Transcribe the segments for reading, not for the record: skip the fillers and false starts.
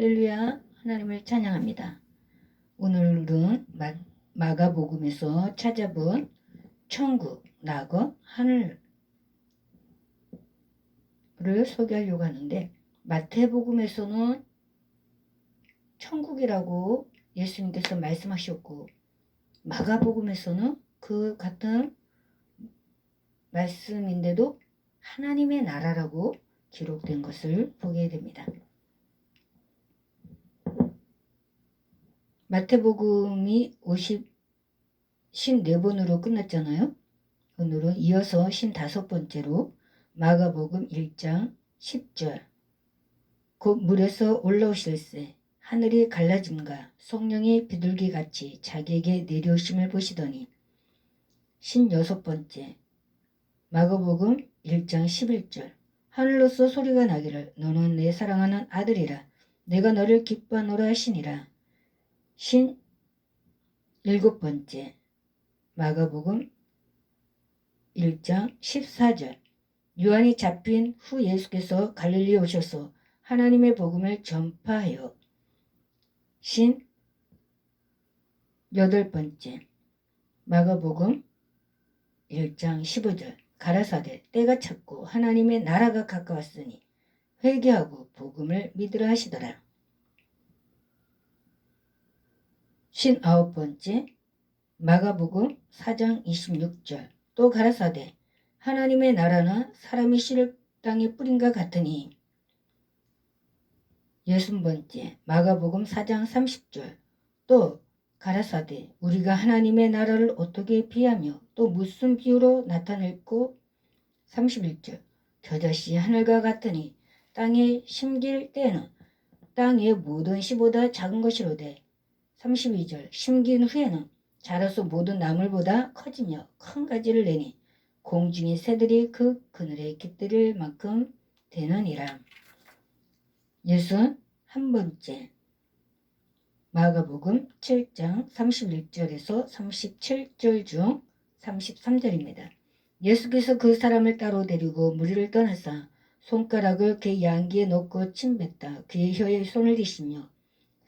할렐루야, 하나님을 찬양합니다. 오늘은 마가복음에서 찾아본 천국, 낙원, 하늘을 소개하려고 하는데, 마태복음에서는 천국이라고 예수님께서 말씀하셨고, 마가복음에서는 그 같은 말씀인데도 하나님의 나라라고 기록된 것을 보게 됩니다. 마태복음이 54번으로 끝났잖아요. 오늘은 이어서 55번째로 마가복음 1장 10절 곧 물에서 올라오실새 하늘이 갈라짐과 성령이 비둘기같이 자기에게 내려오심을 보시더니 56번째 마가복음 1장 11절 하늘로서 소리가 나기를 너는 내 사랑하는 아들이라 내가 너를 기뻐하노라 하시니라. 57번째 마가복음 1장 14절 요한이 잡힌 후 예수께서 갈릴리에 오셔서 하나님의 복음을 전파하여 58번째 마가복음 1장 15절 가라사대 때가 찼고 하나님의 나라가 가까웠으니 회개하고 복음을 믿으라 하시더라. 59번째 마가복음 4장 26절 또 가라사대 하나님의 나라는 사람이 씨를 땅에 뿌린과 같으니 60번째 마가복음 4장 30절 또 가라사대 우리가 하나님의 나라를 어떻게 비하며 또 무슨 비유로 나타낼고 31절 겨자씨 하늘과 같으니 땅에 심길 때에는 땅의 모든 씨보다 작은 것이로되 32절 심긴 후에는 자라서 모든 나물보다 커지며 큰 가지를 내니 공중의 새들이 그 그늘에 깃들일 만큼 되느니라. 61번째 마가복음 7장 31절에서 37절 중 33절입니다. 예수께서 그 사람을 따로 데리고 무리를 떠나사 손가락을 그의 양귀에 넣고 침뱉다 그의 혀에 손을 대시며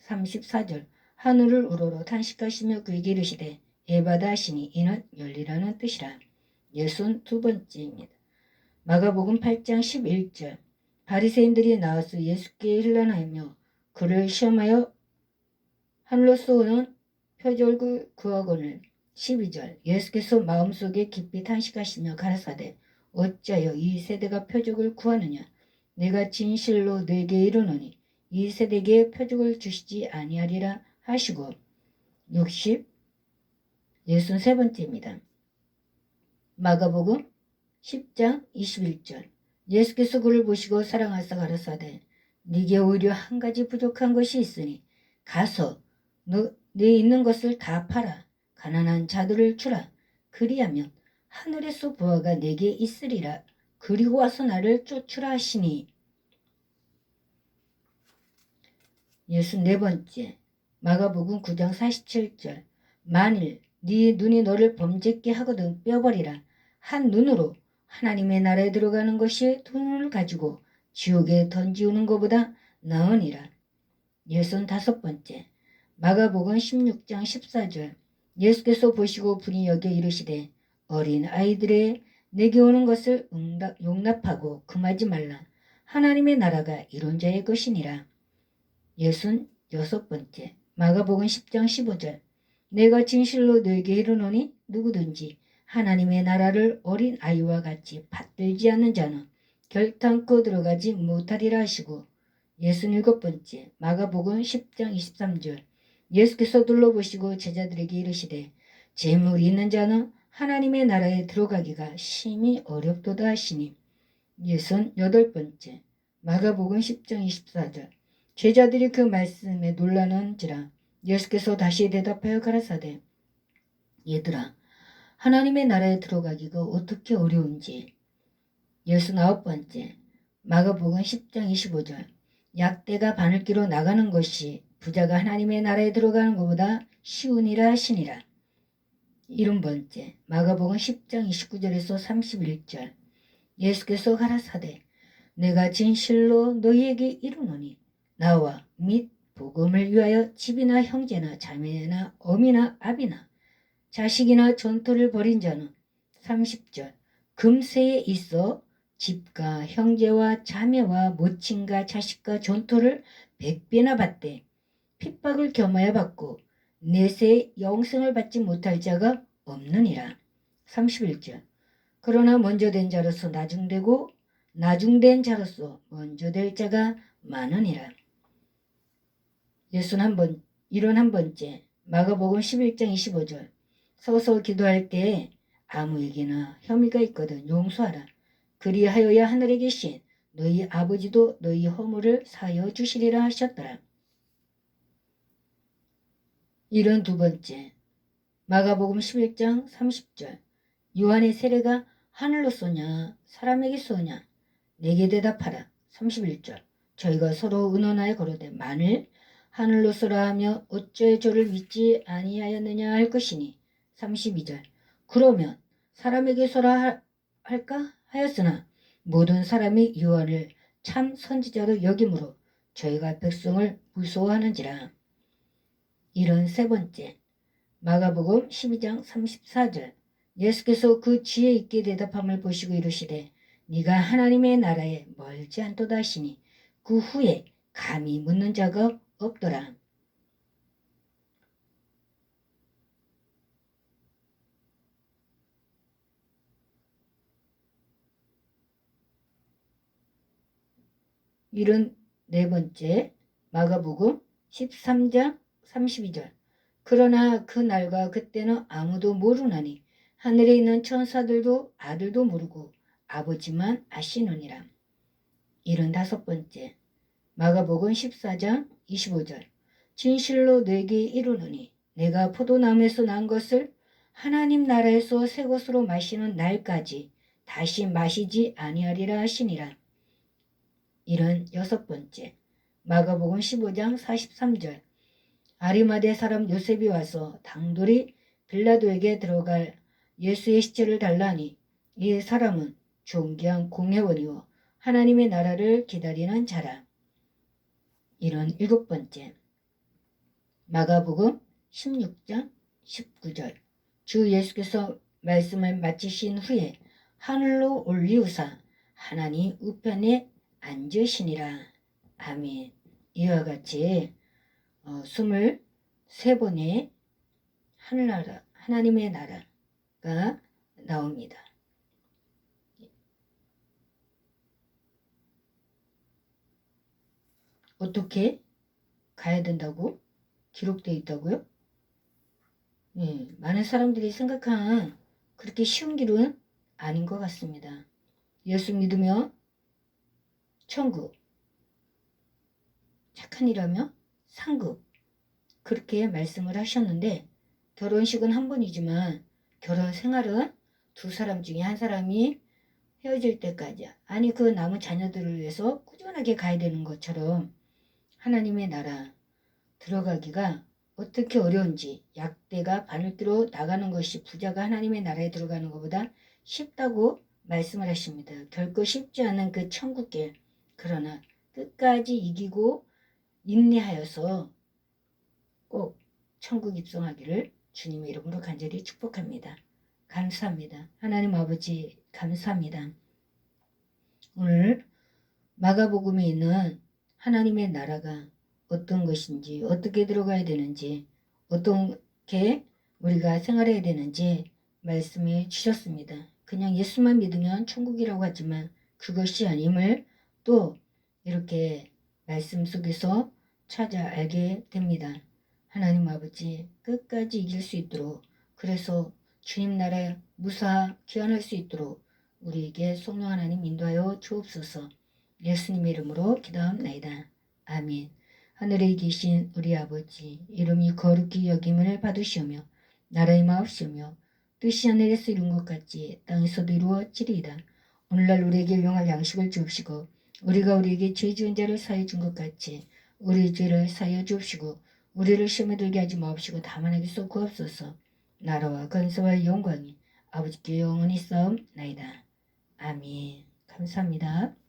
34절 하늘을 우러러 탄식하시며 그에게 이르시되 에바다 하시니 이는 열리라는 뜻이라. 62번째입니다. 마가복음 8장 11절 바리새인들이 나와서 예수께 일난하며 그를 시험하여 하늘로서 오는 표적을 구하거늘 12절 예수께서 마음속에 깊이 탄식하시며 가라사대 어찌하여 이 세대가 표적을 구하느냐 내가 진실로 너에게 이르노니 이 세대에게 표적을 주시지 아니하리라 하시고 63번째입니다. 마가복음 10장 21절 예수께서 그를 보시고 사랑하사 가라사대 네게 오히려 한 가지 부족한 것이 있으니 가서 네 있는 것을 다 팔아 가난한 자들을 주라 그리하면 하늘에서 부하가 내게 있으리라 그리고 와서 나를 쫓으라 하시니 64번째 마가복음 9장 47절 만일 네 눈이 너를 범죄케 하거든 뼈버리라 한 눈으로 하나님의 나라에 들어가는 것이 두 눈을 가지고 지옥에 던지우는 것보다 나으니라. 65번째 마가복음 16장 14절 예수께서 보시고 분이 여겨 이르시되 어린 아이들의 내게 오는 것을 용납하고 금하지 말라 하나님의 나라가 이런 자의 것이니라. 66번째 마가복음 10장 15절 내가 진실로 너에게 이르노니 누구든지 하나님의 나라를 어린 아이와 같이 받들지 않는 자는 결단코 들어가지 못하리라 하시고 67번째 마가복음 10장 23절 예수께서 둘러보시고 제자들에게 이르시되 재물이 있는 자는 하나님의 나라에 들어가기가 심히 어렵도다 하시니 68번째 마가복음 10장 24절 제자들이 그 말씀에 놀라는지라 예수께서 다시 대답하여 가라사대 얘들아 하나님의 나라에 들어가기가 어떻게 어려운지. 69번째 마가복음 10장 25절 약대가 바늘기로 나가는 것이 부자가 하나님의 나라에 들어가는 것보다 쉬우니라 하시니라. 70번째 마가복음 10장 29절에서 31절 예수께서 가라사대 내가 진실로 너희에게 이르노니 나와 및 복음을 위하여 집이나 형제나 자매나 어미나 아비나 자식이나 전토를 벌인 자는 30절 금세에 있어 집과 형제와 자매와 모친과 자식과 전토를 100배나 받되 핍박을 겸하여 받고 내세 영생을 받지 못할 자가 없느니라. 31절 그러나 먼저 된 자로서 나중되고 나중된 자로서 먼저 될 자가 많으니라. 61번째 마가복음 11장 25절 서서 기도할 때에 아무에게나 혐의가 있거든 용서하라. 그리하여야 하늘에 계신 너희 아버지도 너희 허물을 사하여 주시리라 하셨더라. 72번째 마가복음 11장 30절 요한의 세례가 하늘로 쏘냐 사람에게 쏘냐 내게 대답하라. 31절 저희가 서로 의논하여 거로되 만일 하늘로 쏘라 하며 어째 저를 믿지 아니하였느냐 할 것이니 32절 그러면 사람에게 쏘라 할까 하였으나 모든 사람이 요한을 참 선지자로 여김으로 저희가 백성을 무서워하는지라. 73번째 마가복음 12장 34절 예수께서 그 지혜 있게 대답함을 보시고 이르시되 네가 하나님의 나라에 멀지 않도다 하시니 그 후에 감히 묻는 자가 없더라. 일흔 네 번째 마가복음 13장 32절 그러나 그 날과 그때는 아무도 모르나니 하늘에 있는 천사들도 아들도 모르고 아버지만 아시느니라. 75번째 마가복음 14장 25절 진실로 내게 이르노니 내가 포도나무에서 난 것을 하나님 나라에서 새 것으로 마시는 날까지 다시 마시지 아니하리라 하시니라. 76번째 마가복음 15장 43절 아리마대 사람 요셉이 와서 당돌이 빌라도에게 들어갈 예수의 시체를 달라니 이 사람은 존귀한 공회원이요 하나님의 나라를 기다리는 자라. 77번째 마가복음 16장 19절 주 예수께서 말씀을 마치신 후에 하늘로 올리우사 하나님 우편에 앉으시니라. 아멘. 이와 같이 23번의 하늘나라 하나님의 나라가 나옵니다. 어떻게 가야 된다고 기록되어 있다고요? 네, 많은 사람들이 생각한 그렇게 쉬운 길은 아닌 것 같습니다. 예수 믿으면 천국, 착한 일하며 상급 그렇게 말씀을 하셨는데 결혼식은 한 번이지만 결혼 생활은 두 사람 중에 한 사람이 헤어질 때까지 아니 그 남은 자녀들을 위해서 꾸준하게 가야 되는 것처럼 하나님의 나라 들어가기가 어떻게 어려운지 약대가 바늘기로 나가는 것이 부자가 하나님의 나라에 들어가는 것보다 쉽다고 말씀을 하십니다. 결코 쉽지 않은 그 천국길 그러나 끝까지 이기고 인내하여서 꼭 천국 입성하기를 주님의 이름으로 간절히 축복합니다. 감사합니다. 하나님 아버지 감사합니다. 오늘 마가복음에 있는 하나님의 나라가 어떤 것인지 어떻게 들어가야 되는지 어떻게 우리가 생활해야 되는지 말씀해 주셨습니다. 그냥 예수만 믿으면 천국이라고 하지만 그것이 아님을 또 이렇게 말씀 속에서 찾아 알게 됩니다. 하나님 아버지 끝까지 이길 수 있도록 그래서 주님 나라에 무사 귀환할 수 있도록 우리에게 성령 하나님 인도하여 주옵소서. 예수님의 이름으로 기도합나이다. 아멘. 하늘에 계신 우리 아버지 이름이 거룩히 여김을 받으시오며 나라의 마옵시오며 뜻이 하늘에서 이룬 것 같이 땅에서도 이루어지리이다. 오늘날 우리에게 일용할 양식을 주옵시고 우리가 우리에게 죄 지은 자를 사하여 준 것 같이 우리 죄를 사하여 주옵시고 우리를 시험에 들게 하지 마옵시고 다만 하기서 구하옵소서. 나라와 권세와 영광이 아버지께 영원히 싸움나이다. 아멘. 감사합니다.